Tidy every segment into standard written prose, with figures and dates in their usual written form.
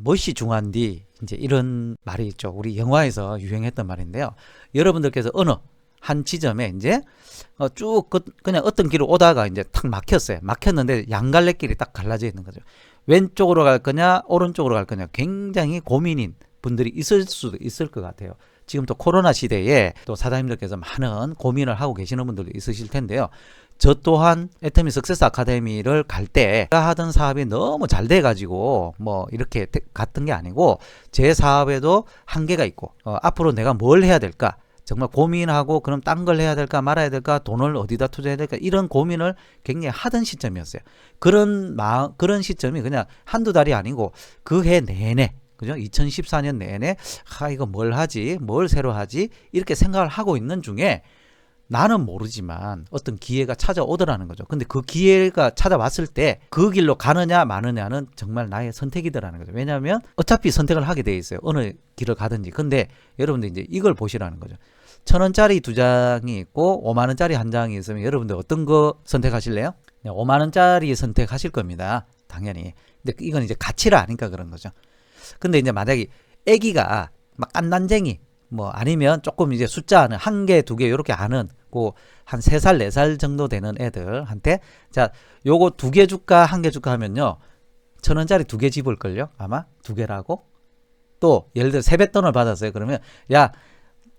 멋이 중한디 이제 이런 말이 있죠. 우리 영화에서 유행했던 말인데요. 여러분들께서 어느 한 지점에 이제 쭉 그냥 어떤 길을 오다가 이제 탁 막혔어요. 막혔는데 양갈래길이 딱 갈라져 있는 거죠. 왼쪽으로 갈 거냐 오른쪽으로 갈 거냐 굉장히 고민인 분들이 있을 수도 있을 것 같아요. 지금 또 코로나 시대에 또 사장님들께서 많은 고민을 하고 계시는 분들도 있으실 텐데요. 저 또한 애터미 석세스 아카데미를 갈 때 제가 하던 사업이 너무 잘 돼가지고 뭐 이렇게 갔던 게 아니고 제 사업에도 한계가 있고 앞으로 내가 뭘 해야 될까 정말 고민하고 그럼 딴 걸 해야 될까 말아야 될까 돈을 어디다 투자해야 될까 이런 고민을 굉장히 하던 시점이었어요. 그런 시점이 그냥 한두 달이 아니고 그 해 내내 그죠? 2014년 내내 이거 뭘 하지 뭘 새로 하지 이렇게 생각을 하고 있는 중에 나는 모르지만 어떤 기회가 찾아오더라는 거죠. 근데 그 기회가 찾아왔을 때 그 길로 가느냐 마느냐는 정말 나의 선택이더라는 거죠. 왜냐하면 어차피 선택을 하게 돼 있어요. 어느 길을 가든지. 근데 여러분들 이제 이걸 보시라는 거죠. 1,000원짜리 2장이 있고 5만원짜리 1장이 있으면 여러분들 어떤 거 선택하실래요? 5만원짜리 선택하실 겁니다. 당연히. 근데 이건 이제 가치를 아니까 그런 거죠. 근데 이제 만약에 애기가 막 깐난쟁이 뭐 아니면 조금 이제 숫자는 한 개, 두 개 이렇게 아는 한 3살, 4살 정도 되는 애들한테 자, 요거 2개 줄까, 1개 줄까 하면요. 1,000원짜리 2개 집을걸요? 아마 2개라고? 또 예를 들어 세뱃돈을 받았어요. 그러면 야,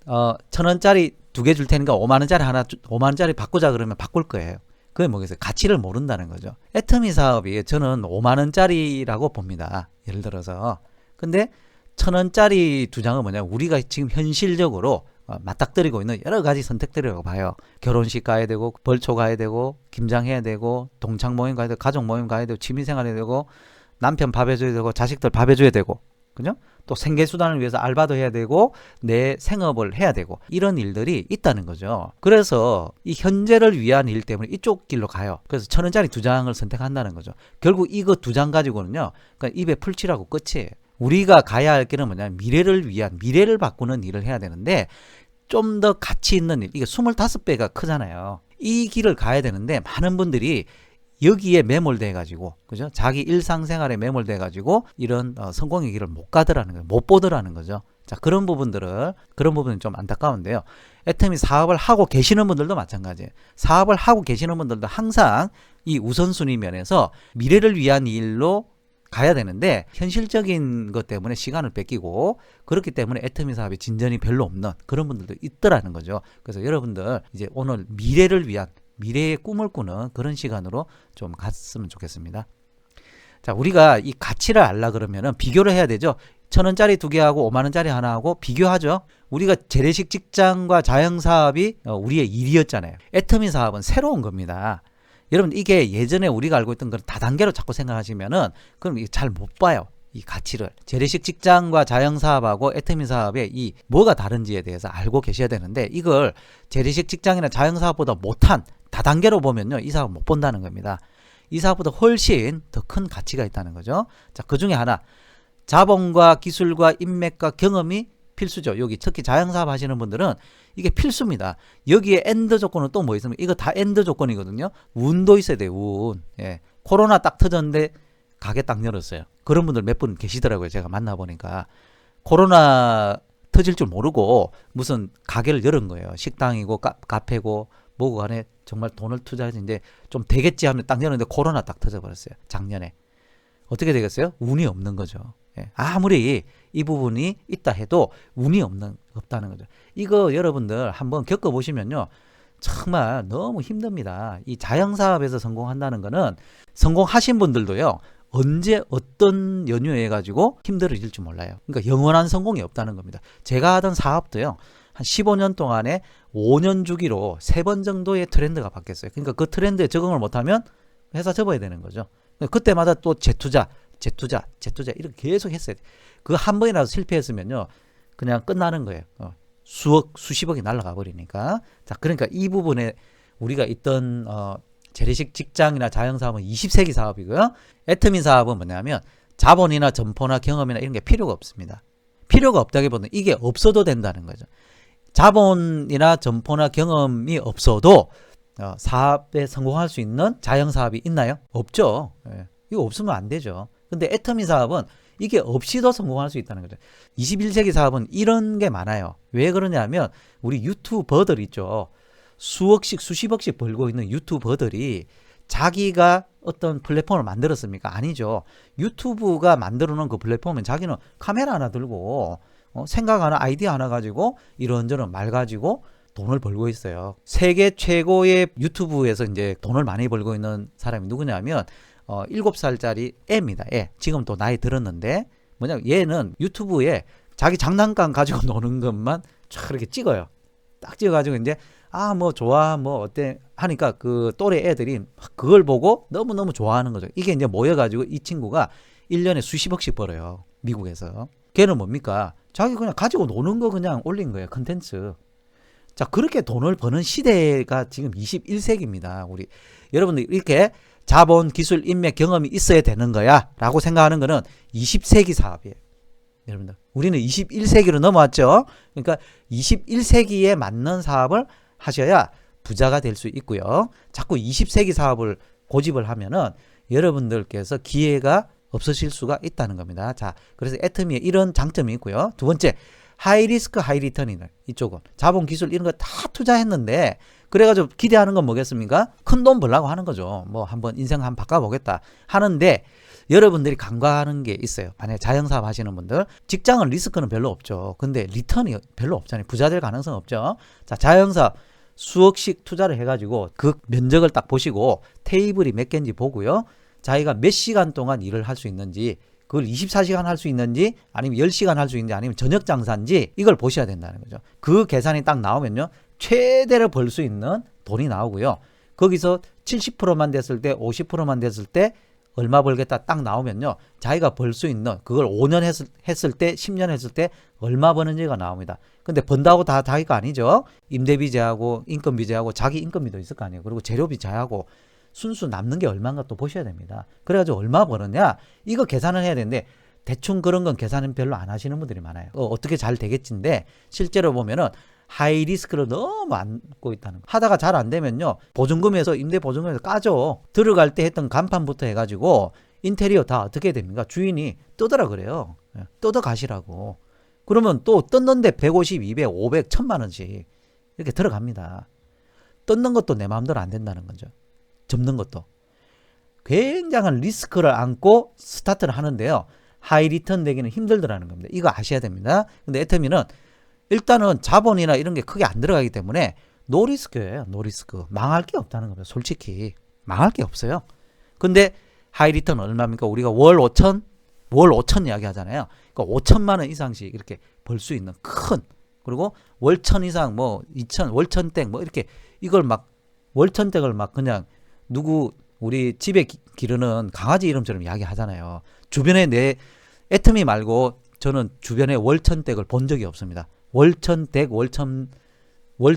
1,000원짜리 2개 줄 테니까 5만원짜리 5만원짜리 바꾸자 그러면 바꿀 거예요. 그게 뭐겠어요? 가치를 모른다는 거죠. 애터미 사업이 저는 5만원짜리라고 봅니다. 예를 들어서. 근데 1,000원짜리 2장은 뭐냐? 우리가 지금 현실적으로 맞닥뜨리고 있는 여러 가지 선택들이라고 봐요. 결혼식 가야 되고, 벌초 가야 되고, 김장해야 되고, 동창 모임 가야 되고, 가족 모임 가야 되고, 취미생활 해야 되고, 남편 밥 해줘야 되고, 자식들 밥 해줘야 되고, 그죠? 또 생계수단을 위해서 알바도 해야 되고, 내 생업을 해야 되고, 이런 일들이 있다는 거죠. 그래서 이 현재를 위한 일 때문에 이쪽 길로 가요. 그래서 1,000원짜리 2장을 선택한다는 거죠. 결국 이거 2장 가지고는요, 그러니까 입에 풀칠하고 끝이에요. 우리가 가야 할 길은 뭐냐면 미래를 위한, 미래를 바꾸는 일을 해야 되는데 좀 더 가치 있는 일, 이게 25배가 크잖아요. 이 길을 가야 되는데 많은 분들이 여기에 매몰돼 가지고 그죠? 자기 일상생활에 매몰돼 가지고 이런 성공의 길을 못 가더라는 거예요. 못 보더라는 거죠. 자, 그런 부분은 좀 안타까운데요. 애터미 사업을 하고 계시는 분들도 마찬가지예요. 사업을 하고 계시는 분들도 항상 이 우선순위 면에서 미래를 위한 일로 가야 되는데 현실적인 것 때문에 시간을 뺏기고 그렇기 때문에 애터미 사업에 진전이 별로 없는 그런 분들도 있더라는 거죠. 그래서 여러분들 이제 오늘 미래를 위한 미래의 꿈을 꾸는 그런 시간으로 좀 갔으면 좋겠습니다. 자, 우리가 이 가치를 알라 그러면은 비교를 해야 되죠. 1,000원짜리 2개하고 5만원짜리 하나하고 비교하죠. 우리가 재래식 직장과 자영사업이 우리의 일이었잖아요. 애터미 사업은 새로운 겁니다. 여러분 이게 예전에 우리가 알고 있던 건 다단계로 자꾸 생각하시면은 그럼 이게 잘 못 봐요. 이 가치를. 재래식 직장과 자영사업하고 애터미 사업의 이 뭐가 다른지에 대해서 알고 계셔야 되는데 이걸 재래식 직장이나 자영사업보다 못한 다단계로 보면요. 이 사업 못 본다는 겁니다. 이 사업보다 훨씬 더 큰 가치가 있다는 거죠. 자, 그 중에 하나. 자본과 기술과 인맥과 경험이 필수죠. 여기 특히 자영사업 하시는 분들은 이게 필수입니다. 여기에 엔드 조건은 또 뭐 있습니까? 이거 다 엔드 조건이거든요. 운도 있어야 돼요. 운. 예. 코로나 딱 터졌는데 가게 딱 열었어요. 그런 분들 몇 분 계시더라고요. 제가 만나보니까. 코로나 터질 줄 모르고 무슨 가게를 열은 거예요. 식당이고 카페고 뭐고 간에 정말 돈을 투자해서 이제 좀 되겠지 하면 딱 열었는데 코로나 딱 터져버렸어요. 작년에. 어떻게 되겠어요? 운이 없는 거죠. 예. 아무리 이 부분이 있다 해도 운이 없다는 거죠. 이거 여러분들 한번 겪어보시면요. 정말 너무 힘듭니다. 이 자영사업에서 성공한다는 거는 성공하신 분들도요. 언제 어떤 연유에 가지고 힘들어질지 몰라요. 그러니까 영원한 성공이 없다는 겁니다. 제가 하던 사업도요. 한 15년 동안에 5년 주기로 3번 정도의 트렌드가 바뀌었어요. 그러니까 그 트렌드에 적응을 못하면 회사 접어야 되는 거죠. 그때마다 또 재투자 이렇게 계속 했어요. 그 한 번이라도 실패했으면요. 그냥 끝나는 거예요. 수십억이 날아가 버리니까. 자, 그러니까 이 부분에 우리가 있던 재래식 직장이나 자영사업은 20세기 사업이고요. 애터미 사업은 뭐냐면 자본이나 점포나 경험이나 이런 게 필요가 없습니다. 필요가 없다기보다는 이게 없어도 된다는 거죠. 자본이나 점포나 경험이 없어도 사업에 성공할 수 있는 자영사업이 있나요? 없죠. 예. 이거 없으면 안 되죠. 근데 애터미 사업은 이게 없이도 성공할 수 있다는 거죠. 21세기 사업은 이런 게 많아요. 왜 그러냐면 우리 유튜버들 있죠. 수억씩 수십억씩 벌고 있는 유튜버들이 자기가 어떤 플랫폼을 만들었습니까? 아니죠. 유튜브가 만들어 놓은 그 플랫폼은 자기는 카메라 하나 들고 생각 하나, 아이디어 하나 가지고 이런저런 말 가지고 돈을 벌고 있어요. 세계 최고의 유튜브에서 이제 돈을 많이 벌고 있는 사람이 누구냐면 7살짜리 애입니다. 애. 지금 또 나이 들었는데 뭐냐면 얘는 유튜브에 자기 장난감 가지고 노는 것만 쫙 이렇게 찍어요. 딱 찍어가지고 이제 뭐 좋아 뭐 어때 하니까 그 또래 애들이 그걸 보고 너무너무 좋아하는 거죠. 이게 이제 모여가지고 이 친구가 1년에 수십억씩 벌어요. 미국에서. 걔는 뭡니까? 자기 그냥 가지고 노는 거 그냥 올린 거예요. 컨텐츠. 자, 그렇게 돈을 버는 시대가 지금 21세기입니다. 우리 여러분들 이렇게 자본, 기술, 인맥, 경험이 있어야 되는 거야 라고 생각하는 거는 20세기 사업이에요. 여러분들 우리는 21세기로 넘어왔죠. 그러니까 21세기에 맞는 사업을 하셔야 부자가 될 수 있고요. 자꾸 20세기 사업을 고집을 하면은 여러분들께서 기회가 없으실 수가 있다는 겁니다. 자, 그래서 애터미에 이런 장점이 있고요. 두 번째, 하이 리스크 하이 리턴이네. 이쪽은 자본 기술 이런 거 다 투자했는데 그래가지고 기대하는 건 뭐겠습니까? 큰 돈 벌라고 하는 거죠. 뭐 한번 인생 한번 바꿔보겠다 하는데 여러분들이 간과하는 게 있어요. 만약에 자영사업 하시는 분들 직장은 리스크는 별로 없죠. 근데 리턴이 별로 없잖아요. 부자 될 가능성 없죠. 자, 자영사업 수억씩 투자를 해가지고 그 면적을 딱 보시고 테이블이 몇 개인지 보고요. 자기가 몇 시간 동안 일을 할 수 있는지, 그걸 24시간 할 수 있는지, 아니면 10시간 할 수 있는지, 아니면 저녁 장사인지 이걸 보셔야 된다는 거죠. 그 계산이 딱 나오면요. 최대로 벌 수 있는 돈이 나오고요. 거기서 70%만 됐을 때, 50%만 됐을 때 얼마 벌겠다 딱 나오면요. 자기가 벌 수 있는 그걸 5년 했을 때, 10년 했을 때 얼마 버는지가 나옵니다. 근데 번다고 다 자기가 아니죠. 임대비 제하고 인건비 제하고 자기 인건비도 있을 거 아니에요. 그리고 재료비 제하고 순수 남는 게 얼마인가 또 보셔야 됩니다. 그래가지고 얼마 버느냐 이거 계산을 해야 되는데 대충 그런 건 계산은 별로 안 하시는 분들이 많아요. 어떻게 잘 되겠지인데 실제로 보면은 하이 리스크를 너무 안고 있다는 거. 하다가 잘 안 되면요. 보증금에서 임대 보증금에서 까죠. 들어갈 때 했던 간판부터 해가지고 인테리어 다 어떻게 됩니까? 주인이 뜯으라 그래요. 뜯어 가시라고. 그러면 또 뜯는데 150, 200, 500, 1000만 원씩 이렇게 들어갑니다. 뜯는 것도 내 마음대로 안 된다는 거죠. 접는 것도. 굉장한 리스크를 안고 스타트를 하는데요. 하이 리턴 되기는 힘들더라는 겁니다. 이거 아셔야 됩니다. 근데 애터미는 일단은 자본이나 이런 게 크게 안 들어가기 때문에 노리스크예요. 노리스크. 망할 게 없다는 겁니다. 솔직히. 망할 게 없어요. 근데 하이 리턴 얼마입니까? 우리가 월 5천 이야기 하잖아요. 그러니까 5천만 원 이상씩 이렇게 벌 수 있는 큰, 그리고 월 1000 이상 뭐 2000, 월 1000땡 뭐 이렇게 이걸 막 월 1000땡을 막 그냥 누구 우리 집에 기르는 강아지 이름처럼 이야기 하잖아요. 주변에 내 애터미 말고 저는 주변에 월 1000댁을 본 적이 없습니다. 월 1000댁, 월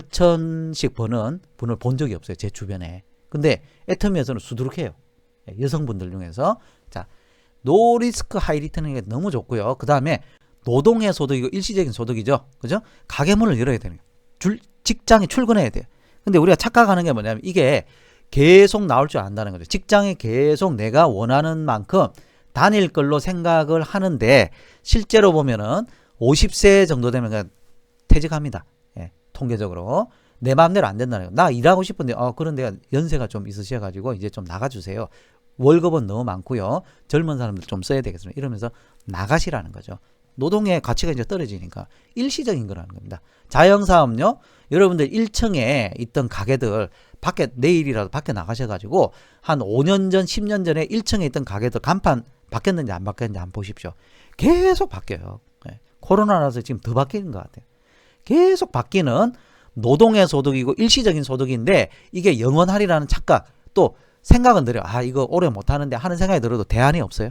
1000씩 버는 분을 본 적이 없어요. 제 주변에. 근데 애터미에서는 수두룩해요. 여성분들 중에서. 자, 노리스크 하이 리턴이 너무 좋고요. 그 다음에 노동의 소득이고 일시적인 소득이죠. 그죠? 가게문을 열어야 되는 거예요. 직장에 출근해야 돼요. 근데 우리가 착각하는 게 뭐냐면 이게 계속 나올 줄 안다는 거죠. 직장에 계속 내가 원하는 만큼 다닐 걸로 생각을 하는데 실제로 보면은 50세 정도 되면 그냥 퇴직합니다. 예, 통계적으로. 내 마음대로 안 된다는 거예요. 나 일하고 싶은데 그런데 연세가 좀 있으셔가지고 이제 좀 나가주세요. 월급은 너무 많고요. 젊은 사람들 좀 써야 되겠습니다. 이러면서 나가시라는 거죠. 노동의 가치가 이제 떨어지니까 일시적인 거라는 겁니다. 자영사업요. 여러분들 1층에 있던 가게들 밖에 내일이라도 밖에 나가셔가지고 한 5년 전 10년 전에 1층에 있던 가게들 간판 바뀌었는지 안 바뀌었는지 한번 보십시오. 계속 바뀌어요. 코로나라서 지금 더 바뀌는 것 같아요. 계속 바뀌는 노동의 소득이고 일시적인 소득인데 이게 영원하리라는 착각, 또 생각은 들어요. 이거 오래 못하는데 하는 생각이 들어도 대안이 없어요.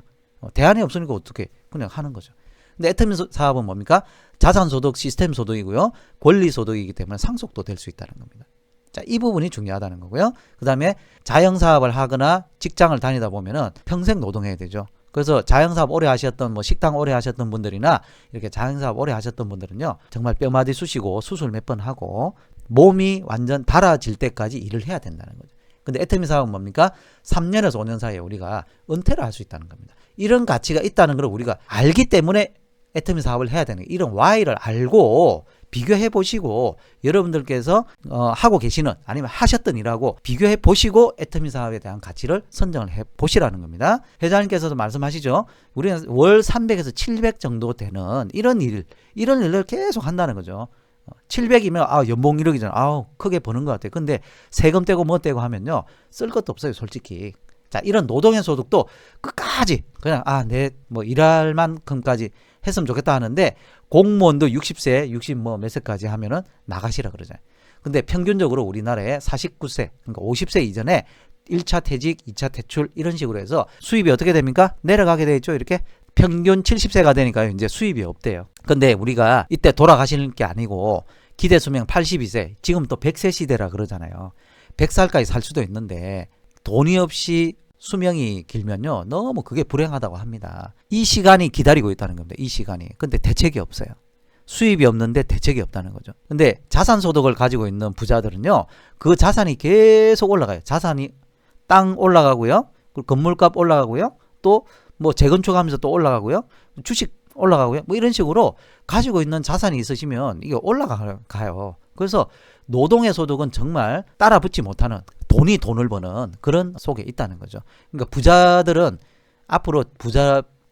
대안이 없으니까 어떻게 그냥 하는 거죠. 근데 애터미 사업은 뭡니까? 자산소득, 시스템 소득이고요. 권리소득이기 때문에 상속도 될 수 있다는 겁니다. 자, 이 부분이 중요하다는 거고요. 그 다음에 자영사업을 하거나 직장을 다니다 보면은 평생 노동해야 되죠. 그래서 자영사업 오래 하셨던 식당 오래 하셨던 분들이나 이렇게 자영사업 오래 하셨던 분들은요. 정말 뼈마디 쑤시고 수술 몇 번 하고 몸이 완전 달아질 때까지 일을 해야 된다는 거죠. 근데 애터미 사업은 뭡니까? 3년에서 5년 사이에 우리가 은퇴를 할 수 있다는 겁니다. 이런 가치가 있다는 걸 우리가 알기 때문에 애터미 사업을 해야 되는 거예요. 이런 Y를 알고 비교해 보시고 여러분들께서 하고 계시는 아니면 하셨던 일하고 비교해 보시고 애터미 사업에 대한 가치를 선정을 해 보시라는 겁니다. 회장님께서도 말씀하시죠. 우리는 월 300에서 700 정도 되는 이런 일을 계속 한다는 거죠. 700이면 연봉 1억이잖아. 크게 버는 것 같아요. 근데 세금 떼고 뭐 떼고 하면요 쓸 것도 없어요, 솔직히. 자, 이런 노동의 소득도 끝까지 그냥 내 뭐 일할 만큼까지 했으면 좋겠다 하는데 공무원도 60세, 60 뭐 몇 세까지 하면은 나가시라 그러잖아요. 근데 평균적으로 우리나라에 49세, 그러니까 50세 이전에 1차 퇴직, 2차 퇴출 이런 식으로 해서 수입이 어떻게 됩니까? 내려가게 돼 있죠. 이렇게 평균 70세가 되니까 이제 수입이 없대요. 근데 우리가 이때 돌아가시는 게 아니고 기대 수명 82세, 지금 또 100세 시대라 그러잖아요. 100살까지 살 수도 있는데 돈이 없이 수명이 길면요 너무 그게 불행하다고 합니다. 이 시간이 기다리고 있다는 겁니다. 이 시간이. 근데 대책이 없어요. 수입이 없는데 대책이 없다는 거죠. 근데 자산 소득을 가지고 있는 부자들은요 그 자산이 계속 올라가요. 자산이 땅 올라가고요, 그리고 건물값 올라가고요, 또 뭐 재건축하면서 또 올라가고요, 주식 올라가고요, 뭐 이런 식으로 가지고 있는 자산이 있으시면 이게 올라가요. 그래서 노동의 소득은 정말 따라붙지 못하는, 돈이 돈을 버는 그런 속에 있다는 거죠. 그러니까 부자들은 앞으로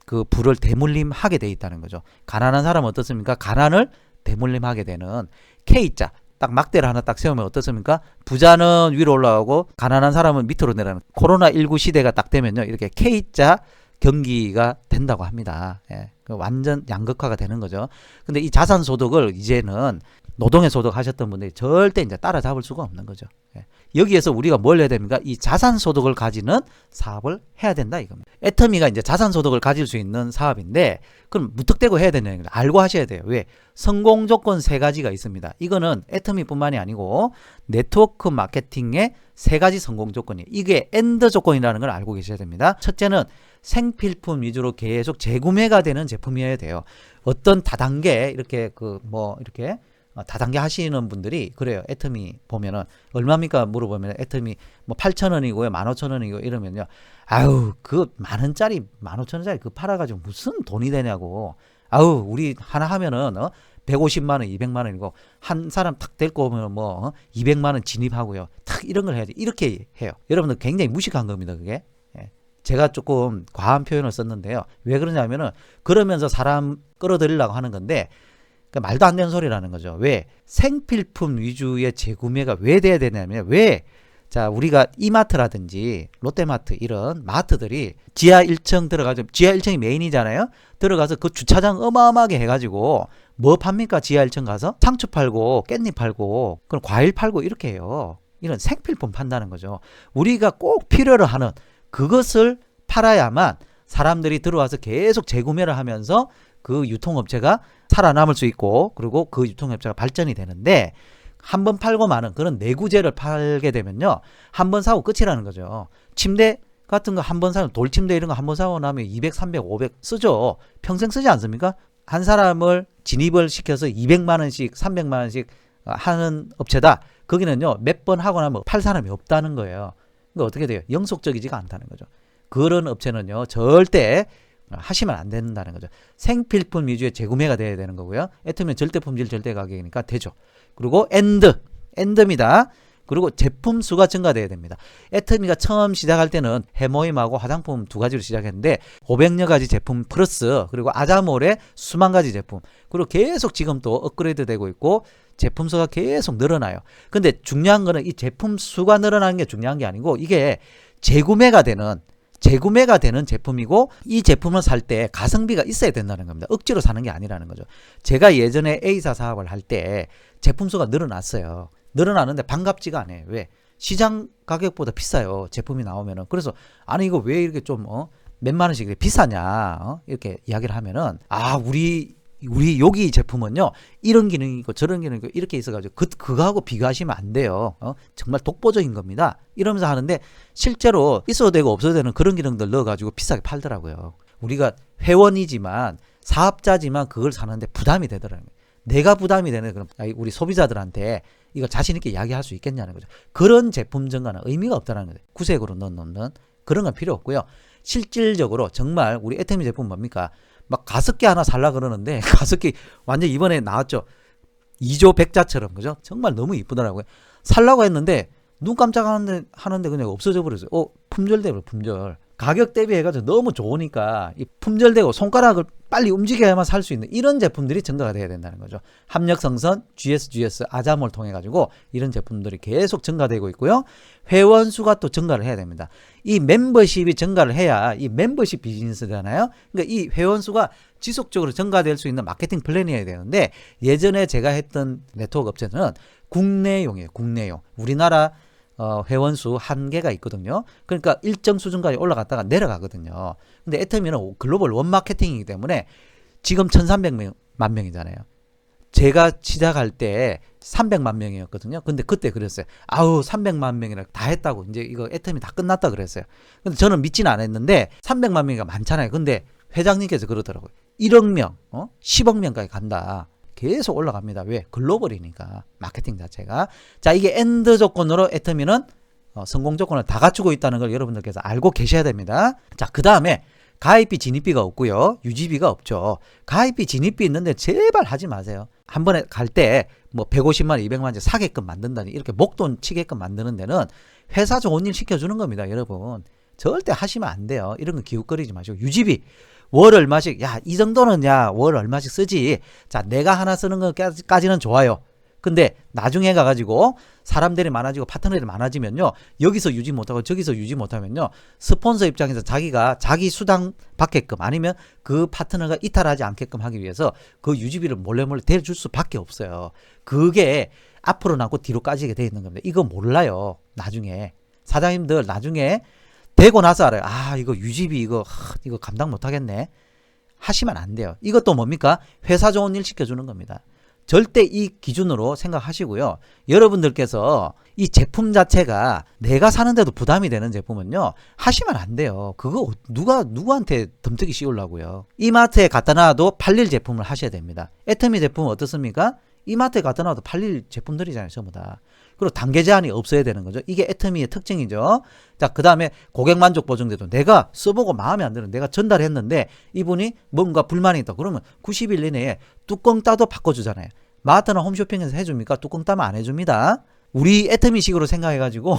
그 부를 대물림하게 돼 있다는 거죠. 가난한 사람은 어떻습니까? 가난을 대물림하게 되는 K자 딱 막대를 하나 딱 세우면 어떻습니까? 부자는 위로 올라가고 가난한 사람은 밑으로 내려가는 코로나19 시대가 딱 되면요 이렇게 K자 경기가 된다고 합니다. 예, 완전 양극화가 되는 거죠. 근데 이 자산 소득을 이제는 노동의 소득 하셨던 분들이 절대 이제 따라잡을 수가 없는 거죠. 예. 여기에서 우리가 뭘 해야 됩니까? 이 자산 소득을 가지는 사업을 해야 된다 이겁니다. 애터미가 이제 자산 소득을 가질 수 있는 사업인데 그럼 무턱대고 해야 되는 걸 알고 하셔야 돼요. 왜? 성공 조건 3가지가 있습니다. 이거는 애터미뿐만이 아니고 네트워크 마케팅의 3가지 성공 조건이에요. 이게 엔드 조건이라는 걸 알고 계셔야 됩니다. 첫째는 생필품 위주로 계속 재구매가 되는 제품이어야 돼요. 어떤 다단계 이렇게 이렇게 다단계 하시는 분들이 그래요. 애터미 보면은 얼마입니까 물어보면 애터미 뭐 8,000원이고요, 15,000원이고 이러면요. 아유 그 만원짜리 15,000원짜리 그 팔아가지고 무슨 돈이 되냐고. 아우 우리 하나 하면은 150만원, 200만원이고 한 사람 탁 데리고 오면 200만원 진입하고요. 탁 이런 걸 해야지. 이렇게 해요. 여러분들 굉장히 무식한 겁니다. 그게. 제가 조금 과한 표현을 썼는데요. 왜 그러냐면은 그러면서 사람 끌어들이려고 하는 건데 그러니까 말도 안 되는 소리라는 거죠. 왜? 생필품 위주의 재구매가 왜 돼야 되냐면 왜? 자, 우리가 이마트라든지 롯데마트 이런 마트들이 지하 1층 들어가서 지하 1층이 메인이잖아요. 들어가서 그 주차장 어마어마하게 해가지고 뭐 팝니까? 지하 1층 가서 상추 팔고 깻잎 팔고 그럼 과일 팔고 이렇게 해요. 이런 생필품 판다는 거죠. 우리가 꼭 필요로 하는 그것을 팔아야만 사람들이 들어와서 계속 재구매를 하면서 그 유통업체가 살아남을 수 있고 그리고 그 유통업체가 발전이 되는데 한 번 팔고 마는 그런 내구재를 팔게 되면요. 한 번 사고 끝이라는 거죠. 침대 같은 거 한 번 사면 돌침대 이런 거 한 번 사고 나면 200, 300, 500 쓰죠. 평생 쓰지 않습니까? 한 사람을 진입을 시켜서 200만 원씩 300만 원씩 하는 업체다. 거기는요. 몇 번 하고 나면 팔 사람이 없다는 거예요. 그러니까 어떻게 돼요? 영속적이지가 않다는 거죠. 그런 업체는요. 절대 하시면 안 된다는 거죠. 생필품 위주의 재구매가 돼야 되는 거고요. 애터미는 절대품질 절대가격이니까 되죠. 그리고 엔드입니다. 그리고 제품 수가 증가돼야 됩니다. 애터미가 처음 시작할 때는 해모임하고 화장품 2가지로 시작했는데 500여 가지 제품 플러스 그리고 아자몰의 수만 가지 제품 그리고 계속 지금 또 업그레이드 되고 있고 제품 수가 계속 늘어나요. 근데 중요한 거는 이 제품 수가 늘어나는 게 중요한 게 아니고 이게 재구매가 되는 제품이고 이 제품을 살 때 가성비가 있어야 된다는 겁니다. 억지로 사는 게 아니라는 거죠. 제가 예전에 A사 사업을 할 때 제품 수가 늘어났어요. 늘어나는데 반갑지가 않아요. 왜? 시장 가격보다 비싸요. 제품이 나오면은. 그래서 아니 이거 왜 이렇게 좀 몇만 원씩 이렇게 비싸냐 이렇게 이야기를 하면은 우리 여기 제품은요 이런 기능이 있고 저런 기능이 있고 이렇게 있어가지고 그거하고 비교하시면 안 돼요. 정말 독보적인 겁니다. 이러면서 하는데 실제로 있어도 되고 없어도 되는 그런 기능들 넣어가지고 비싸게 팔더라고요. 우리가 회원이지만 사업자지만 그걸 사는데 부담이 되더라고요. 내가 부담이 되는 그런 우리 소비자들한테 이거 자신 있게 이야기할 수 있겠냐는 거죠. 그런 제품 증가는 의미가 없다는 거죠. 구색으로 넣는 그런 건 필요 없고요. 실질적으로 정말 우리 애터미 제품 뭡니까? 막 가습기 하나 살라 그러는데 가습기 완전 이번에 나왔죠. 2조 백자처럼 그죠? 정말 너무 이쁘더라고요. 살라고 했는데 눈 깜짝하는데 그냥 없어져 버렸어요. 품절되고 품절. 가격 대비해가지고 너무 좋으니까 이 품절되고 손가락을 빨리 움직여야만 살 수 있는 이런 제품들이 증가가 돼야 된다는 거죠. 합력성선, GS, 아자몰 통해 가지고 이런 제품들이 계속 증가되고 있고요. 회원 수가 또 증가를 해야 됩니다. 이 멤버십이 증가를 해야 이 멤버십 비즈니스잖아요. 그러니까 이 회원 수가 지속적으로 증가될 수 있는 마케팅 플랜이어야 되는데 예전에 제가 했던 네트워크 업체는 국내용이에요. 국내용. 우리나라 회원수 한계가 있거든요. 그러니까 일정 수준까지 올라갔다가 내려가거든요. 근데 애터미는 글로벌 원마케팅이기 때문에 지금 1300만 명이잖아요. 제가 시작할 때 300만 명이었거든요. 근데 그때 그랬어요. 300만 명이라 다 했다고. 이제 이거 애터미 다 끝났다 그랬어요. 근데 저는 믿지는 않았는데 300만 명이 많잖아요. 근데 회장님께서 그러더라고요. 1억 명, 10억 명까지 간다. 계속 올라갑니다. 왜? 글로벌이니까 마케팅 자체가. 자, 이게 엔드 조건으로 애터미는 성공 조건을 다 갖추고 있다는 걸 여러분들께서 알고 계셔야 됩니다. 자, 그 다음에 가입비 진입비가 없고요. 유지비가 없죠. 가입비 진입비 있는데 제발 하지 마세요. 한 번에 갈 때 뭐 150만 200만 원 사게끔 만든다니 이렇게 목돈 치게끔 만드는 데는 회사 좋은 일 시켜주는 겁니다. 여러분 절대 하시면 안 돼요. 이런 거 기웃거리지 마시고. 유지비 월 얼마씩, 이 정도는 월 얼마씩 쓰지. 자, 내가 하나 쓰는 것까지는 좋아요. 근데 나중에 가가지고 사람들이 많아지고 파트너들이 많아지면요. 여기서 유지 못하고 저기서 유지 못하면요. 스폰서 입장에서 자기가 자기 수당 받게끔 아니면 그 파트너가 이탈하지 않게끔 하기 위해서 그 유지비를 몰래 대줄 수밖에 없어요. 그게 앞으로 나고 뒤로 까지게 돼 있는 겁니다. 이거 몰라요. 나중에. 사장님들 나중에 되고 나서 알아요. 이거 유지비 이거 감당 못하겠네. 하시면 안 돼요. 이것도 뭡니까? 회사 좋은 일 시켜주는 겁니다. 절대 이 기준으로 생각하시고요. 여러분들께서 이 제품 자체가 내가 사는데도 부담이 되는 제품은요. 하시면 안 돼요. 그거 누구한테 덤터기 씌우려고요. 이마트에 갖다 놔도 팔릴 제품을 하셔야 됩니다. 애터미 제품은 어떻습니까? 이마트에 갖다 놔도 팔릴 제품들이잖아요. 전부 다. 그리고 단계 제한이 없어야 되는 거죠. 이게 애터미의 특징이죠. 자, 그 다음에 고객 만족 보증제도 내가 써보고 마음에 안 드는 내가 전달했는데 이분이 뭔가 불만이 있다. 그러면 90일 이내에 뚜껑 따도 바꿔주잖아요. 마트나 홈쇼핑에서 해줍니까? 뚜껑 따면 안 해줍니다. 우리 애터미식으로 생각해가지고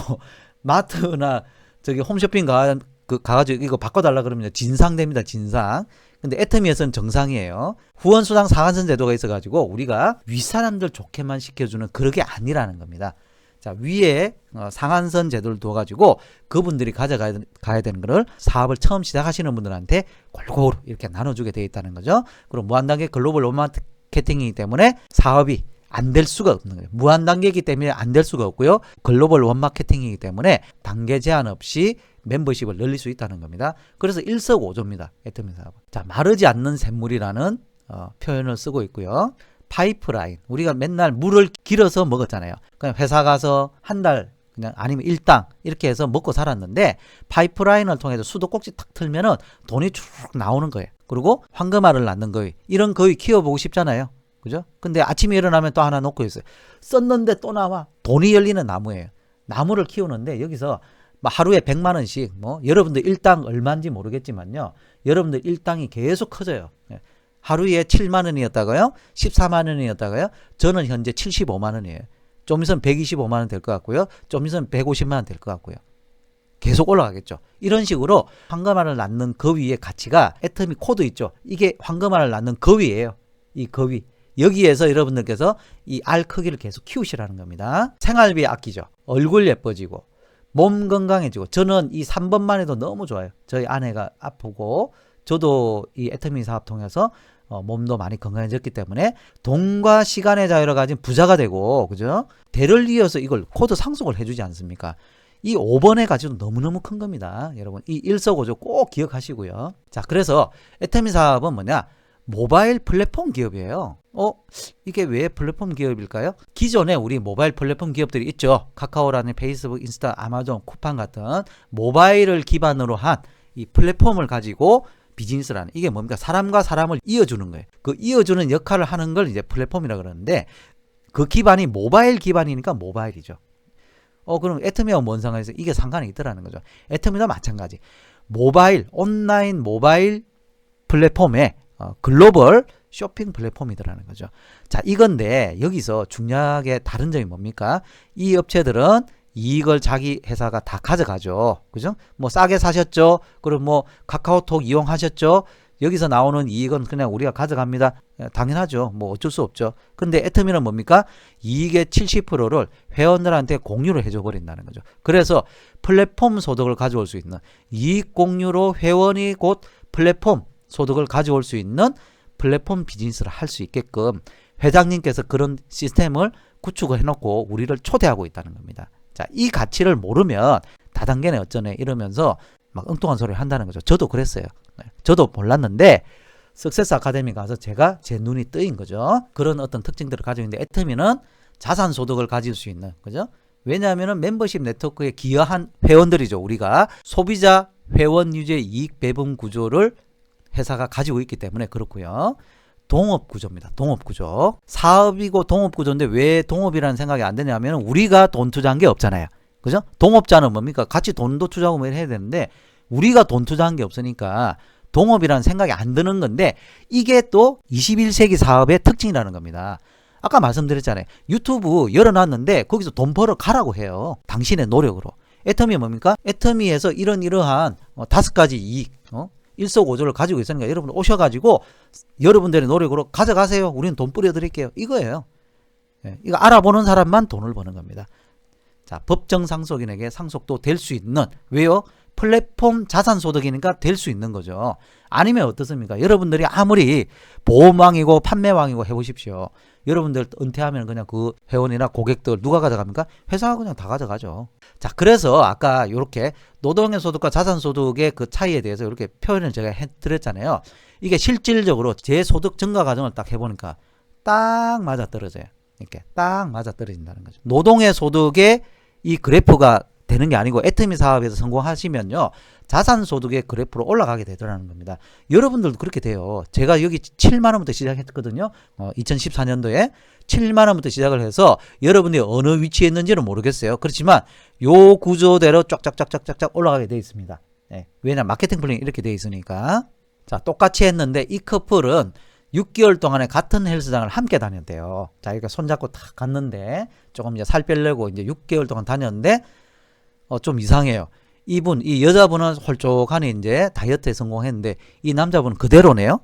마트나 저기 홈쇼핑 가가지고 이거 바꿔달라 그러면 진상됩니다. 진상. 근데 애터미에서는 정상이에요. 후원수당 상한선 제도가 있어가지고 우리가 윗사람들 좋게만 시켜주는 그런 게 아니라는 겁니다. 자, 위에 상한선 제도를 두어가지고 그분들이 가야 되는 거를 사업을 처음 시작하시는 분들한테 골고루 이렇게 나눠주게 되어 있다는 거죠. 그리고 무한단계 글로벌 원마케팅이기 때문에 사업이 안 될 수가 없는 거예요. 무한단계이기 때문에 안 될 수가 없고요. 글로벌 원마케팅이기 때문에 단계 제한 없이 멤버십을 늘릴 수 있다는 겁니다. 그래서 일석오조입니다. 애터미 사업은. 자, 마르지 않는 샘물이라는 표현을 쓰고 있고요. 파이프라인. 우리가 맨날 물을 길어서 먹었잖아요. 그냥 회사 가서 한 달 그냥 아니면 일당 이렇게 해서 먹고 살았는데 파이프라인을 통해서 수도꼭지 탁 틀면은 돈이 쭉 나오는 거예요. 그리고 황금알을 낳는 거위. 이런 거위 키워보고 싶잖아요. 그죠? 근데 아침에 일어나면 또 하나 놓고 있어요. 썼는데 또 나와. 돈이 열리는 나무예요. 나무를 키우는데 여기서 하루에 100만 원씩 여러분들 일당 얼마인지 모르겠지만요. 여러분들 일당이 계속 커져요. 하루에 7만 원이었다가요. 14만 원이었다가요. 저는 현재 75만 원이에요. 좀 있으면 125만 원 될 것 같고요. 좀 있으면 150만 원 될 것 같고요. 계속 올라가겠죠. 이런 식으로 황금알을 낳는 거위의 가치가 애터미 코드 있죠. 이게 황금알을 낳는 거위예요. 이 거위. 여기에서 여러분들께서 이 알 크기를 계속 키우시라는 겁니다. 생활비 아끼죠. 얼굴 예뻐지고 몸 건강해지고. 저는 이 3번만 해도 너무 좋아요. 저희 아내가 아프고 저도 이 애터미 사업 통해서 몸도 많이 건강해졌기 때문에 돈과 시간의 자유를 가진 부자가 되고, 그죠? 대를 이어서 이걸 코드 상속을 해주지 않습니까? 이 5번의 가치도 너무너무 큰 겁니다. 여러분, 이 일석오조 꼭 기억하시고요. 자, 그래서 애터미 사업은 뭐냐? 모바일 플랫폼 기업이에요. 이게 왜 플랫폼 기업일까요? 기존에 우리 모바일 플랫폼 기업들이 있죠. 카카오라는 페이스북, 인스타, 아마존, 쿠팡 같은 모바일을 기반으로 한 이 플랫폼을 가지고 비즈니스라는 이게 뭡니까? 사람과 사람을 이어주는 거예요. 그 이어주는 역할을 하는 걸 이제 플랫폼이라 그러는데 그 기반이 모바일 기반이니까 모바일이죠. 그럼 애터미하고 뭔 상관이서 이게 상관이 있더라는 거죠. 애터미도 마찬가지. 모바일, 온라인 모바일 플랫폼에 글로벌 쇼핑 플랫폼이더라는 거죠. 자, 이건데 여기서 중요하게 다른 점이 뭡니까? 이 업체들은 이걸 자기 회사가 다 가져가죠. 그죠? 뭐 싸게 사셨죠? 그리고 뭐 카카오톡 이용하셨죠? 여기서 나오는 이익은 그냥 우리가 가져갑니다. 당연하죠. 뭐 어쩔 수 없죠. 근데 애터미는 뭡니까? 이익의 70%를 회원들한테 공유를 해줘 버린다는 거죠. 그래서 플랫폼 소득을 가져올 수 있는 이익 공유로 회원이 곧 플랫폼 소득을 가져올 수 있는 플랫폼 비즈니스를 할 수 있게끔 회장님께서 그런 시스템을 구축을 해놓고 우리를 초대하고 있다는 겁니다. 자, 이 가치를 모르면 다단계네 어쩌네 이러면서 막 엉뚱한 소리를 한다는 거죠. 저도 그랬어요. 저도 몰랐는데 석세스 아카데미 가서 제가 제 눈이 뜨인 거죠. 그런 어떤 특징들을 가지고 있는데 애터미는 자산 소득을 가질 수 있는 그죠? 왜냐하면은 멤버십 네트워크에 기여한 회원들이죠. 우리가 소비자 회원 유저 이익 배분 구조를 회사가 가지고 있기 때문에 그렇고요. 동업 구조입니다. 동업 구조. 사업이고 동업 구조인데 왜 동업이라는 생각이 안 드냐면 우리가 돈 투자한 게 없잖아요. 그죠? 동업자는 뭡니까? 같이 돈도 투자하고 뭐 해야 되는데 우리가 돈 투자한 게 없으니까 동업이라는 생각이 안 드는 건데 이게 또 21세기 사업의 특징이라는 겁니다. 아까 말씀드렸잖아요. 유튜브 열어놨는데 거기서 돈 벌어 가라고 해요. 당신의 노력으로. 애터미 뭡니까? 애터미에서 이러한 5가지 이익, 일석오조를 가지고 있으니까 여러분 오셔가지고 여러분들의 노력으로 가져가세요. 우리는 돈 뿌려드릴게요. 이거예요. 이거 알아보는 사람만 돈을 버는 겁니다. 자, 법정 상속인에게 상속도 될 수 있는 왜요? 플랫폼 자산소득이니까 될 수 있는 거죠. 아니면 어떻습니까? 여러분들이 아무리 보험왕이고 판매왕이고 해보십시오. 여러분들 은퇴하면 그냥 그 회원이나 고객들 누가 가져갑니까? 회사가 그냥 다 가져가죠. 자, 그래서 아까 이렇게 노동의 소득과 자산소득의 그 차이에 대해서 이렇게 표현을 제가 해드렸잖아요. 이게 실질적으로 제 소득 증가 과정을 딱 해보니까 딱 맞아떨어져요. 이렇게 딱 맞아떨어진다는 거죠. 노동의 소득의 이 그래프가 되는 게 아니고 애터미 사업에서 성공하시면요. 자산소득의 그래프로 올라가게 되더라는 겁니다. 여러분들도 그렇게 돼요. 제가 여기 7만원부터 시작했거든요. 2014년도에 7만원부터 시작을 해서 여러분들이 어느 위치에 있는지는 모르겠어요. 그렇지만 요 구조대로 쫙쫙쫙쫙쫙 올라가게 되어 있습니다. 네. 왜냐면 마케팅 플랜이 이렇게 되어 있으니까. 자, 똑같이 했는데 이 커플은 6개월 동안에 같은 헬스장을 함께 다녔대요. 자, 이렇게 손잡고 탁 갔는데 조금 이제 살 빼려고 이제 6개월 동안 다녔는데 좀 이상해요. 이 여자분은 홀쭉하니 이제 다이어트에 성공했는데 이 남자분은 그대로네요.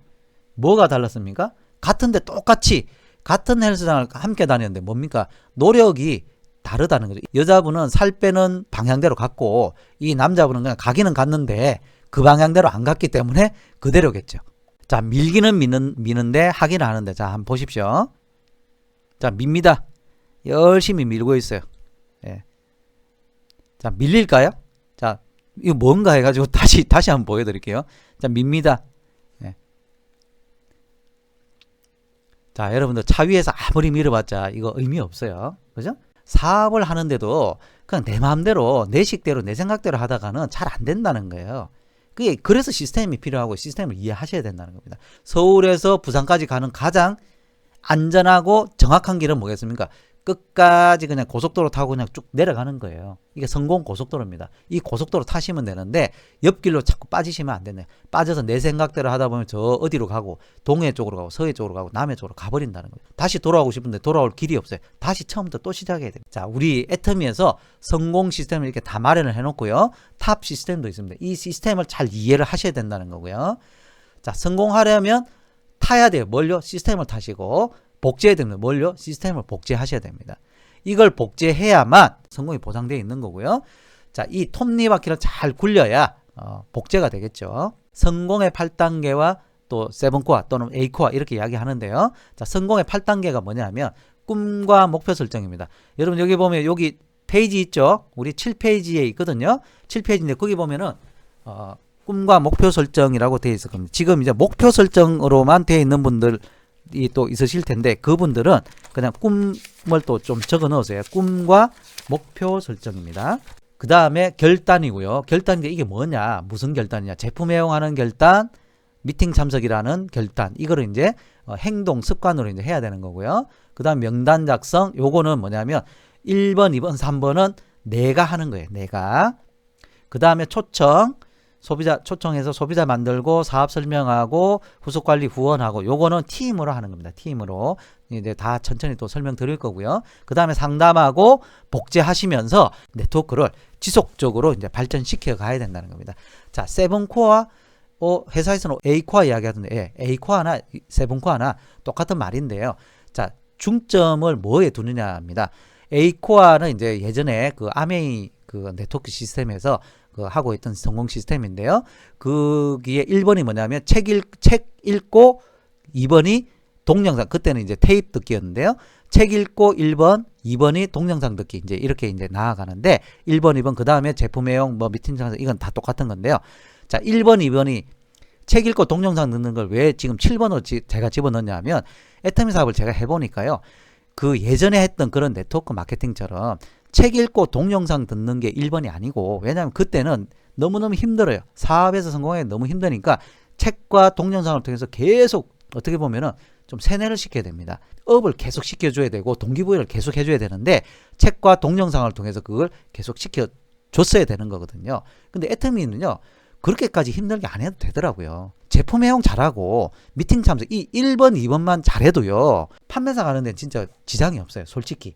뭐가 달랐습니까? 같은데 똑같이 같은 헬스장을 함께 다녔는데 뭡니까? 노력이 다르다는 거죠. 여자분은 살 빼는 방향대로 갔고 이 남자분은 그냥 가기는 갔는데 그 방향대로 안 갔기 때문에 그대로겠죠. 자, 밀기는 미는데 하기는 하는데 자, 한번 보십시오. 자, 밉니다. 열심히 밀고 있어요. 예. 자, 밀릴까요? 자, 이거 뭔가 해가지고 다시 한번 보여드릴게요. 자, 밉니다. 예. 자, 여러분들 차 위에서 아무리 밀어봤자 이거 의미 없어요. 그죠? 사업을 하는데도 그냥 내 마음대로, 내 식대로, 내 생각대로 하다가는 잘 안 된다는 거예요. 그래서 시스템이 필요하고 시스템을 이해하셔야 된다는 겁니다. 서울에서 부산까지 가는 가장 안전하고 정확한 길은 뭐겠습니까? 끝까지 그냥 고속도로 타고 그냥 쭉 내려가는 거예요. 이게 성공 고속도로입니다. 이 고속도로 타시면 되는데 옆길로 자꾸 빠지시면 안 되네. 빠져서 내 생각대로 하다 보면 저 어디로 가고 동해 쪽으로 가고 서해 쪽으로 가고 남해 쪽으로 가버린다는 거예요. 다시 돌아오고 싶은데 돌아올 길이 없어요. 다시 처음부터 또 시작해야 돼요. 자, 우리 애터미에서 성공 시스템을 이렇게 다 마련을 해놓고요. 탑 시스템도 있습니다. 이 시스템을 잘 이해를 하셔야 된다는 거고요. 자, 성공하려면 타야 돼요. 뭘요? 시스템을 타시고 복제해야 됩니다. 뭘요? 시스템을 복제하셔야 됩니다. 이걸 복제해야만 성공이 보장되어 있는 거고요. 자, 이 톱니바퀴를 잘 굴려야 복제가 되겠죠. 성공의 8단계와 또 7코어 또는 8코어 이렇게 이야기하는데요. 자, 성공의 8단계가 뭐냐면 꿈과 목표 설정입니다. 여러분 여기 보면 여기 페이지 있죠? 우리 7페이지에 있거든요. 7페이지인데 거기 보면은 꿈과 목표 설정이라고 되어 있을 겁니다. 지금 이제 목표 설정으로만 되어 있는 분들 이 또 있으실 텐데 그분들은 그냥 꿈을 또 좀 적어 넣으세요. 꿈과 목표 설정입니다. 그 다음에 결단이고요. 결단인데 이게 뭐냐? 무슨 결단이냐? 제품 애용하는 결단, 미팅 참석이라는 결단, 이거를 이제 행동 습관으로 이제 해야 되는 거고요. 그 다음 명단 작성, 요거는 뭐냐면 1번, 2번, 3번은 내가 하는 거예요. 내가. 그 다음에 초청, 소비자 초청해서 소비자 만들고 사업 설명하고 후속 관리 후원하고, 요거는 팀으로 하는 겁니다. 팀으로 이제 다 천천히 또 설명드릴 거고요. 그 다음에 상담하고 복제하시면서 네트워크를 지속적으로 이제 발전시켜 가야 된다는 겁니다. 자, 세븐코어, 회사에서는 A코어 이야기하던데, 예, A코어나 세븐코어나 똑같은 말인데요. 자, 중점을 뭐에 두느냐입니다. A코어는 이제 예전에 그 아메이 그 네트워크 시스템에서 그 하고 있던 성공 시스템인데요. 거기에 1번이 뭐냐면 책 읽고, 2번이 동영상, 그때는 이제 테이프 듣기였는데요. 책 읽고 1번, 2번이 동영상 듣기, 이제 이렇게 이제 나아가는데, 1번, 2번, 그 다음에 제품 내용, 뭐 미팅 장소, 이건 다 똑같은 건데요. 자, 1번, 2번이 책 읽고 동영상 듣는 걸 왜 지금 7번으로 제가 집어넣냐 하면, 애터미 사업을 제가 해보니까요. 그 예전에 했던 그런 네트워크 마케팅처럼 책 읽고 동영상 듣는 게 1번이 아니고, 왜냐하면 그때는 너무너무 힘들어요. 사업에서 성공하기 너무 힘드니까 책과 동영상을 통해서 계속 어떻게 보면은 좀 세뇌를 시켜야 됩니다. 업을 계속 시켜줘야 되고 동기부여를 계속 해줘야 되는데, 책과 동영상을 통해서 그걸 계속 시켜줬어야 되는 거거든요. 근데 애터미는요, 그렇게까지 힘들게 안 해도 되더라고요. 제품 애용 잘하고 미팅 참석, 이 1번, 2번만 잘해도요, 판매사 가는 데는 진짜 지장이 없어요. 솔직히.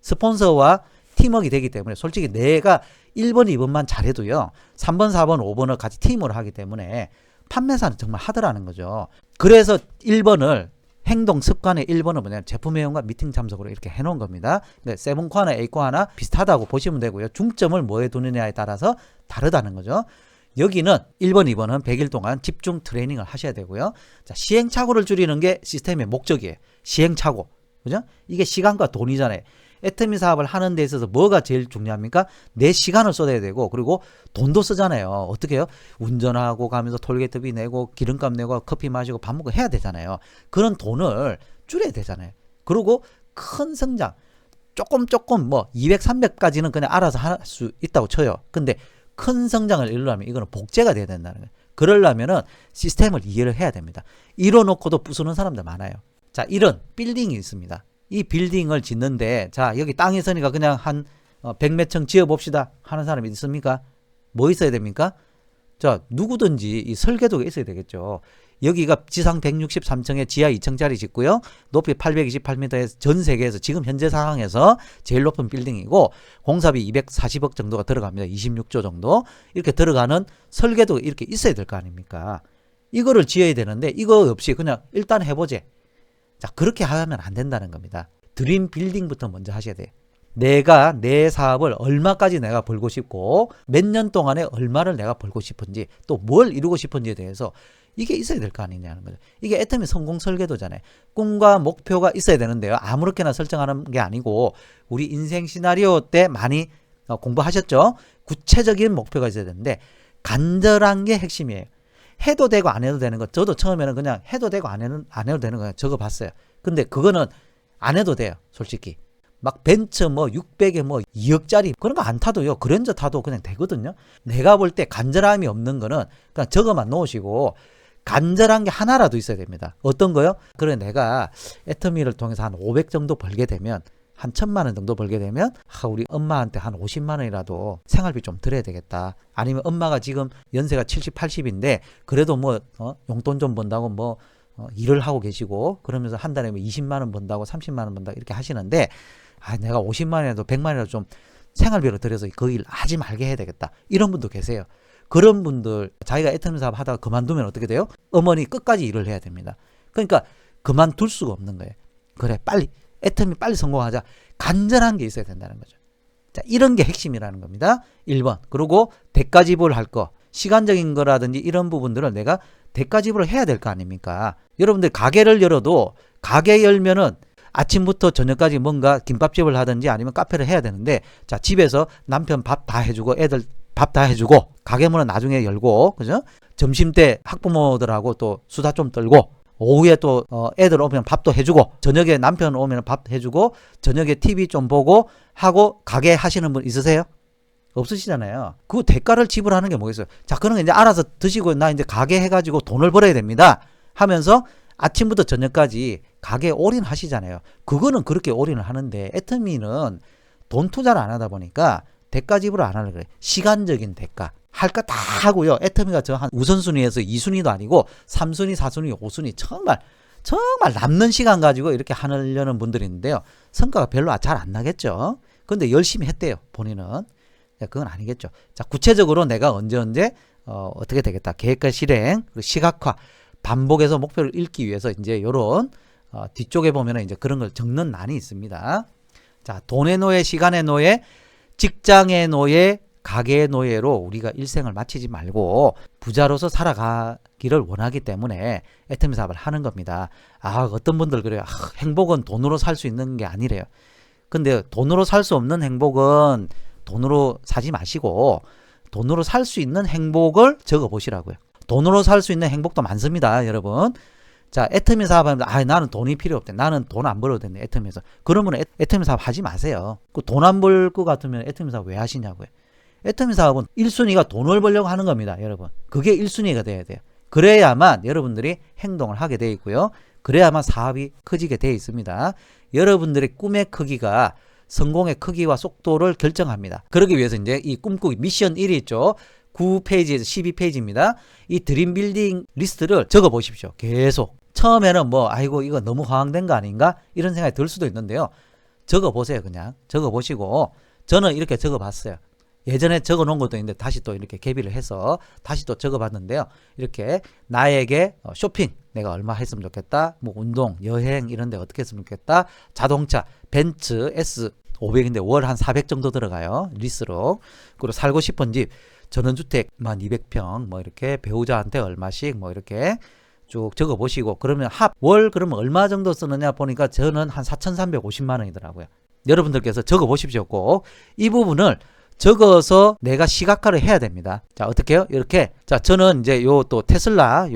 스폰서와 팀워크가 되기 때문에 솔직히 내가 1번, 2번만 잘해도요, 3번, 4번, 5번을 같이 팀으로 하기 때문에 판매사는 정말 하더라는 거죠. 그래서 1번을 행동 습관의 1번은 뭐냐면 제품 애용과 미팅 참석으로 이렇게 해놓은 겁니다. 근데 세븐코어나 A코어나 비슷하다고 보시면 되고요. 중점을 뭐에 두느냐에 따라서 다르다는 거죠. 여기는 1번, 2번은 100일 동안 집중 트레이닝을 하셔야 되고요. 자, 시행착오를 줄이는 게 시스템의 목적이에요. 시행착오. 그죠? 이게 시간과 돈이잖아요. 애터미 사업을 하는 데 있어서 뭐가 제일 중요합니까? 내 시간을 쏟아야 되고, 그리고 돈도 쓰잖아요. 어떻게 해요? 운전하고 가면서 톨게이트비 내고 기름값 내고 커피 마시고 밥 먹고 해야 되잖아요. 그런 돈을 줄여야 되잖아요. 그리고 큰 성장, 조금 뭐 200, 300까지는 그냥 알아서 할 수 있다고 쳐요. 근데 큰 성장을 이루려면 이거는 복제가 돼야 된다는 거예요. 그러려면은 시스템을 이해를 해야 됩니다. 이뤄놓고도 부수는 사람들 많아요. 자, 이런 빌딩이 있습니다. 이 빌딩을 짓는데, 자, 여기 땅이 있으니까 그냥 한 100몇 층 지어봅시다 하는 사람이 있습니까? 뭐 있어야 됩니까? 자, 누구든지 이 설계도가 있어야 되겠죠. 여기가 지상 163층에 지하 2층짜리 짓고요. 높이 828m에서 전 세계에서 지금 현재 상황에서 제일 높은 빌딩이고, 공사비 240억 정도가 들어갑니다. 26조 정도. 이렇게 들어가는 설계도가 이렇게 있어야 될 거 아닙니까? 이거를 지어야 되는데, 이거 없이 그냥 일단 해보재. 자, 그렇게 하면 안 된다는 겁니다. 드림 빌딩부터 먼저 하셔야 돼요. 내가 내 사업을 얼마까지 내가 벌고 싶고, 몇 년 동안에 얼마를 내가 벌고 싶은지, 또 뭘 이루고 싶은지에 대해서 이게 있어야 될 거 아니냐는 거죠. 이게 애터미 성공 설계도잖아요. 꿈과 목표가 있어야 되는데요. 아무렇게나 설정하는 게 아니고, 우리 인생 시나리오 때 많이 공부하셨죠? 구체적인 목표가 있어야 되는데, 간절한 게 핵심이에요. 해도 되고 안 해도 되는 거, 저도 처음에는 그냥 해도 되고 안 해도 되는 거 적어봤어요. 근데 그거는 안 해도 돼요. 솔직히. 막 벤처 뭐 600에 뭐 2억짜리 그런 거 안 타도요. 그랜저 타도 그냥 되거든요. 내가 볼 때 간절함이 없는 거는 그냥 적어만 놓으시고, 간절한 게 하나라도 있어야 됩니다. 어떤 거요? 그래, 내가 애터미를 통해서 한 500 정도 벌게 되면, 한 1000만 원 정도 벌게 되면, 우리 엄마한테 한 50만 원이라도 생활비 좀 드려야 되겠다. 아니면 엄마가 지금 연세가 70, 80인데 그래도 뭐 용돈 좀 번다고 뭐 일을 하고 계시고, 그러면서 한 달에 뭐 20만 원 번다고 30만 원 번다고 이렇게 하시는데, 내가 50만 원이라도 100만 원이라도 좀 생활비로 들여서 그 일 하지 말게 해야 되겠다. 이런 분도 계세요. 그런 분들, 자기가 애터미 사업 하다가 그만두면 어떻게 돼요? 어머니 끝까지 일을 해야 됩니다. 그러니까 그만둘 수가 없는 거예요. 그래, 빨리 애터미 빨리 성공하자. 간절한 게 있어야 된다는 거죠. 자, 이런 게 핵심이라는 겁니다. 1번. 그리고 대가 지불을 할 거, 시간적인 거라든지 이런 부분들을 내가 대가 지불을 해야 될 거 아닙니까? 여러분들 가게를 열어도, 가게 열면은 아침부터 저녁까지 뭔가 김밥집을 하든지 아니면 카페를 해야 되는데, 자, 집에서 남편 밥 다 해주고 애들 밥 다 해주고, 가게 문은 나중에 열고, 그죠? 점심 때 학부모들하고 또 수다 좀 떨고, 오후에 또 애들 오면 밥도 해주고, 저녁에 남편 오면 밥 해주고, 저녁에 TV 좀 보고 하고 가게 하시는 분 있으세요? 없으시잖아요. 그 대가를 지불하는 게 뭐겠어요? 자, 그런 거 이제 알아서 드시고 나 이제 가게 해가지고 돈을 벌어야 됩니다 하면서 아침부터 저녁까지 가게에 올인하시잖아요. 그거는 그렇게 올인을 하는데 애터미는 돈 투자를 안 하다 보니까 대가 지불을 안 하려고 그래. 시간적인 대가. 할 거 다 하고요. 애터미가 저 한 우선순위에서 2순위도 아니고 3순위, 4순위, 5순위 정말 남는 시간 가지고 이렇게 하려는 분들이 있는데요. 성과가 별로 잘 안 나겠죠. 근데 열심히 했대요. 본인은. 그건 아니겠죠. 자, 구체적으로 내가 언제 어떻게 되겠다. 계획과 실행, 그리고 시각화, 반복해서 목표를 잃기 위해서 이제 요런 뒤쪽에 보면은 이제 그런 걸 적는 난이 있습니다. 자, 돈의 노예, 시간의 노예, 직장의 노예, 가게의 노예로 우리가 일생을 마치지 말고 부자로서 살아가기를 원하기 때문에 애터미 사업을 하는 겁니다. 어떤 분들 그래요. 행복은 돈으로 살 수 있는 게 아니래요. 근데 돈으로 살 수 없는 행복은 돈으로 사지 마시고 돈으로 살 수 있는 행복을 적어 보시라고요. 돈으로 살 수 있는 행복도 많습니다, 여러분. 자, 애터미 사업하면 나는 돈이 필요 없대. 나는 돈 안 벌어도 되는데 애터미에서. 그러면 애터미 사업 하지 마세요. 그 돈 안 벌 것 같으면 애터미 사업 왜 하시냐고요. 애터미 사업은 1순위가 돈을 벌려고 하는 겁니다, 여러분. 그게 1순위가 돼야 돼요. 그래야만 여러분들이 행동을 하게 돼 있고요. 그래야만 사업이 커지게 돼 있습니다. 여러분들의 꿈의 크기가 성공의 크기와 속도를 결정합니다. 그러기 위해서 이제 이 꿈꾸기 미션 1이 있죠. 9페이지에서 12페이지입니다. 이 드림 빌딩 리스트를 적어 보십시오. 계속. 처음에는 이거 너무 허황된 거 아닌가? 이런 생각이 들 수도 있는데요. 적어 보세요, 그냥. 적어 보시고 저는 이렇게 적어 봤어요. 예전에 적어 놓은 것도 있는데 다시 또 이렇게 개비를 해서 다시 또 적어 봤는데요. 이렇게 나에게 쇼핑 내가 얼마 했으면 좋겠다. 운동, 여행 이런 데 어떻게 했으면 좋겠다. 자동차, 벤츠 S500인데 월 한 400 정도 들어가요. 리스로. 그리고 살고 싶은 집, 전원주택만 200평 이렇게 배우자한테 얼마씩 이렇게 쭉 적어 보시고 그러면 월 그러면 얼마 정도 쓰느냐 보니까 저는 한 4,350만 원이더라고요. 여러분들께서 적어 보십시오. 꼭 이 부분을 적어서 내가 시각화를 해야 됩니다. 자, 어떻게 해요? 이렇게. 자, 저는 이제 또 테슬라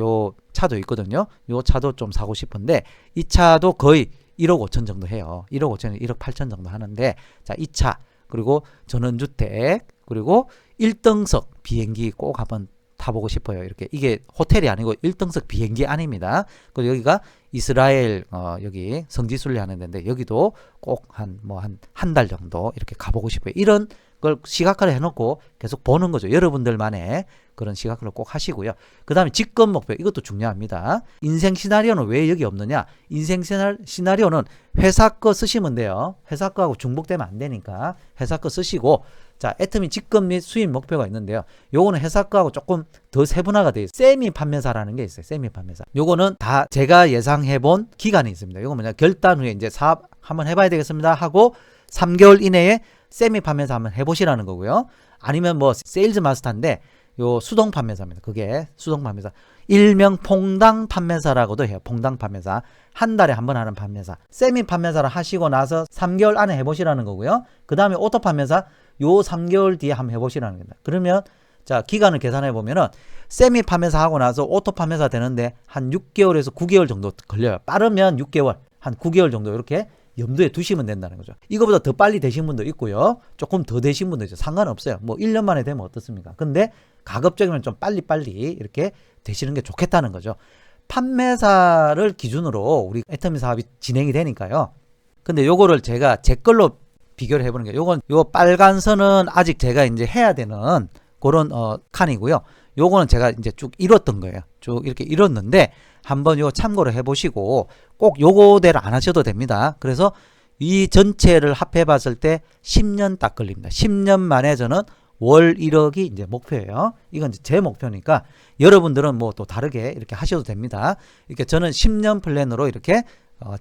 차도 있거든요. 요 차도 좀 사고 싶은데 이 차도 거의 1억 5천 정도 해요. 1억 5천, 1억 8천 정도 하는데 자, 이 차 그리고 전원주택 그리고 1등석 비행기 꼭 한번 타보고 싶어요. 이렇게 이게 호텔이 아니고 1등석 비행기 아닙니다. 그리고 여기가 이스라엘 여기 성지순례 하는 데인데 여기도 꼭 한 달 정도 이렇게 가보고 싶어요. 이런 걸 시각화를 해놓고 계속 보는 거죠. 여러분들만의 그런 시각화를 꼭 하시고요. 그 다음에 직업 목표 이것도 중요합니다. 인생 시나리오는 왜 여기 없느냐? 인생 시나리오는 회사 거 쓰시면 돼요. 회사 거하고 중복되면 안 되니까 회사 거 쓰시고 자, 애터미 직급 및 수입 목표가 있는데요. 요거는 회사 거하고 조금 더 세분화가 되어 있어요. 세미 판매사라는 게 있어요. 세미 판매사. 요거는 다 제가 예상해본 기간이 있습니다. 요거 뭐냐? 결단 후에 이제 사업 한번 해봐야 되겠습니다 하고 3개월 이내에 세미 판매사 한번 해보시라는 거고요. 아니면 세일즈 마스터인데 요 수동 판매사입니다. 그게 수동 판매사. 일명 퐁당 판매사라고도 해요. 퐁당 판매사. 한 달에 한 번 하는 판매사. 세미 판매사를 하시고 나서 3개월 안에 해보시라는 거고요. 그 다음에 오토 판매사 요 3개월 뒤에 한번 해보시라는 겁니다. 그러면 자, 기간을 계산해 보면은 세미 판매사 하고 나서 오토 판매사 되는데 한 6개월에서 9개월 정도 걸려요. 빠르면 6개월, 한 9개월 정도 이렇게 염두에 두시면 된다는 거죠. 이거보다 더 빨리 되신 분도 있고요. 조금 더 되신 분도 있죠. 상관없어요. 1년 만에 되면 어떻습니까? 근데 가급적이면 좀 빨리빨리 이렇게 되시는 게 좋겠다는 거죠. 판매사를 기준으로 우리 애터미 사업이 진행이 되니까요. 근데 요거를 제가 제 걸로 비교를 해보는 게 요 빨간 선은 아직 제가 이제 해야 되는 그런 칸이고요. 요거는 제가 이제 쭉 이뤘던 거예요. 쭉 이렇게 이뤘는데 한번 요거 참고를 해보시고 꼭 요거대로 안 하셔도 됩니다. 그래서 이 전체를 합해 봤을 때 10년 딱 걸립니다. 10년 만에 저는 월 1억이 이제 목표예요. 이건 이제 제 목표니까 여러분들은 또 다르게 이렇게 하셔도 됩니다. 이렇게 저는 10년 플랜으로 이렇게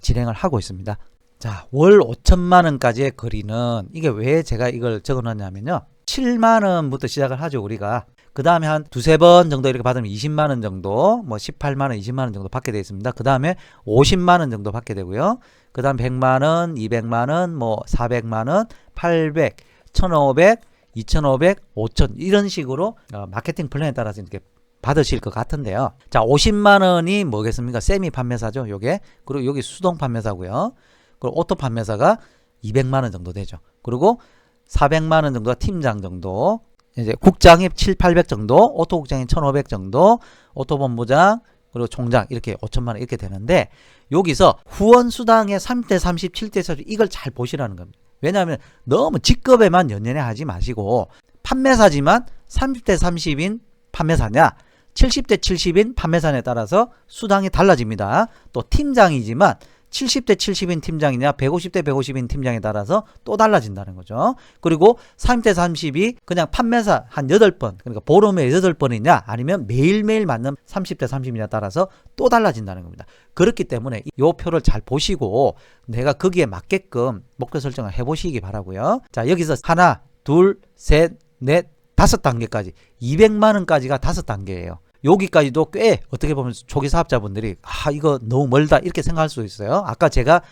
진행을 하고 있습니다. 자, 월 5천만 원까지의 거리는 이게 왜 제가 이걸 적어 놨냐면요. 7만 원부터 시작을 하죠, 우리가. 그 다음에 한 두세 번 정도 이렇게 받으면 20만 원 정도, 18만 원, 20만 원 정도 받게 되어 있습니다. 그 다음에 50만 원 정도 받게 되고요. 그 다음 100만 원, 200만 원, 400만 원, 800, 1,500, 2,500, 5,000 이런 식으로 마케팅 플랜에 따라서 이렇게 받으실 것 같은데요. 자, 50만 원이 뭐겠습니까? 세미 판매사죠, 요게. 그리고 여기 수동 판매사고요. 그리고 오토 판매사가 200만 원 정도 되죠. 그리고 400만 원 정도가 팀장 정도, 이제 국장이 7, 800 정도, 오토국장이 1,500 정도, 오토본부장, 그리고 총장 이렇게 5천만 원 이렇게 되는데, 여기서 후원수당의 3대 30, 7대 40 이걸 잘 보시라는 겁니다. 왜냐하면 너무 직급에만 연연해 하지 마시고, 판매사지만 30대 30인 판매사냐 70대 70인 판매사에 따라서 수당이 달라집니다. 또 팀장이지만 70대 70인 팀장이냐 150대 150인 팀장에 따라서 또 달라진다는 거죠. 그리고 30대 30이 그냥 판매사 한 8번, 그러니까 보름에 8번이냐 아니면 매일매일 맞는 30대 30이냐 따라서 또 달라진다는 겁니다. 그렇기 때문에 이 표를 잘 보시고 내가 거기에 맞게끔 목표 설정을 해보시기 바라고요. 자, 여기서 하나, 둘, 셋, 넷, 5단계까지 200만 원까지가 5단계예요. 여기까지도 꽤 어떻게 보면 초기 사업자분들이 이거 너무 멀다 이렇게 생각할 수 있어요. 아까 제가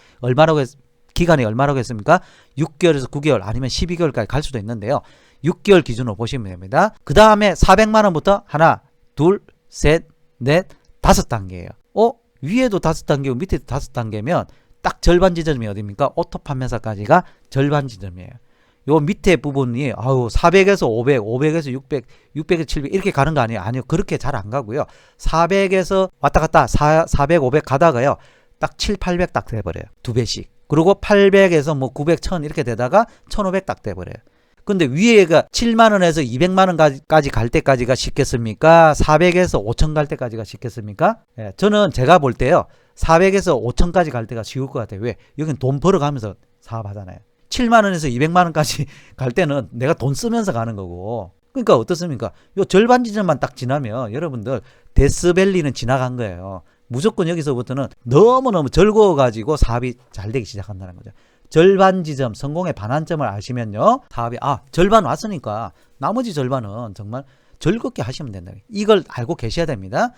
기간이 얼마라고 했습니까? 6개월에서 9개월 아니면 12개월까지 갈 수도 있는데요. 6개월 기준으로 보시면 됩니다. 그 다음에 400만 원부터 하나, 둘, 셋, 넷, 5단계예요. 위에도 5단계고 밑에도 5단계면 딱 절반 지점이 어디입니까? 오토 판매사까지가 절반 지점이에요. 요 밑에 부분이 400에서 500, 500에서 600, 600에서 700 이렇게 가는 거 아니에요? 아니요. 그렇게 잘 안 가고요. 400에서 왔다 갔다 400, 500 가다가요. 딱 7, 800 딱 돼버려요. 2배씩. 그리고 800에서 뭐 900, 1000 이렇게 되다가 1500 딱 돼버려요. 근데 위에가 7만 원에서 200만 원까지 갈 때까지가 쉽겠습니까? 400에서 5000 갈 때까지가 쉽겠습니까? 예, 저는 제가 볼 때요. 400에서 5000까지 갈 때가 쉬울 것 같아요. 왜? 여긴 돈 벌어가면서 사업하잖아요. 7만 원에서 200만 원까지 갈 때는 내가 돈 쓰면서 가는 거고. 그러니까 어떻습니까? 요 절반 지점만 딱 지나면 여러분들 데스밸리는 지나간 거예요. 무조건 여기서부터는 너무너무 즐거워가지고 사업이 잘 되기 시작한다는 거죠. 절반 지점, 성공의 반환점을 아시면요. 사업이 절반 왔으니까 나머지 절반은 정말 즐겁게 하시면 된다. 이걸 알고 계셔야 됩니다.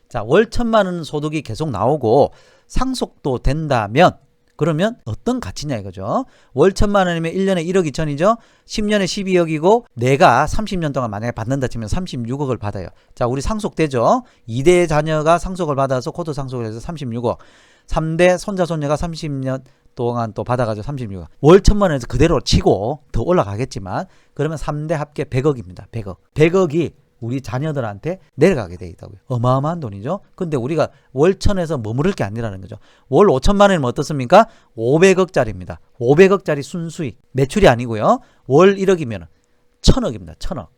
자, 월 1,000만 원 소득이 계속 나오고 상속도 된다면 그러면 어떤 가치냐 이거죠. 월 1,000만 원이면 1년에 1억 2천이죠. 10년에 12억이고 내가 30년 동안 만약에 받는다 치면 36억을 받아요. 자, 우리 상속되죠. 2대 자녀가 상속을 받아서 코드 상속을 해서 36억. 3대 손자 손녀가 30년 동안 또 받아가지고 36억. 월 1,000만 원에서 그대로 치고 더 올라가겠지만 그러면 3대 합계 100억입니다. 100억. 100억이 우리 자녀들한테 내려가게 돼 있다고요. 어마어마한 돈이죠. 근데 우리가 월 1,000에서 머무를 게 아니라는 거죠. 월 5천만 원이면 어떻습니까? 500억짜리입니다. 500억짜리 순수익. 매출이 아니고요. 월 1억이면 1,000억입니다. 1,000억.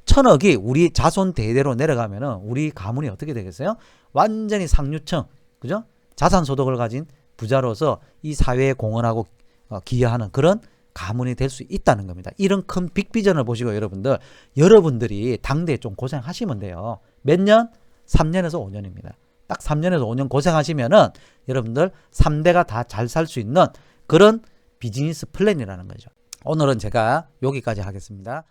1,000억이 우리 자손 대대로 내려가면은 우리 가문이 어떻게 되겠어요? 완전히 상류층, 그죠? 자산 소득을 가진 부자로서 이 사회에 공헌하고 기여하는 그런 가문이 될 수 있다는 겁니다. 이런 큰 빅비전을 보시고 여러분들이 당대에 좀 고생하시면 돼요. 몇 년? 3년에서 5년입니다. 딱 3년에서 5년 고생하시면은 여러분들 3대가 다 잘 살 수 있는 그런 비즈니스 플랜이라는 거죠. 오늘은 제가 여기까지 하겠습니다.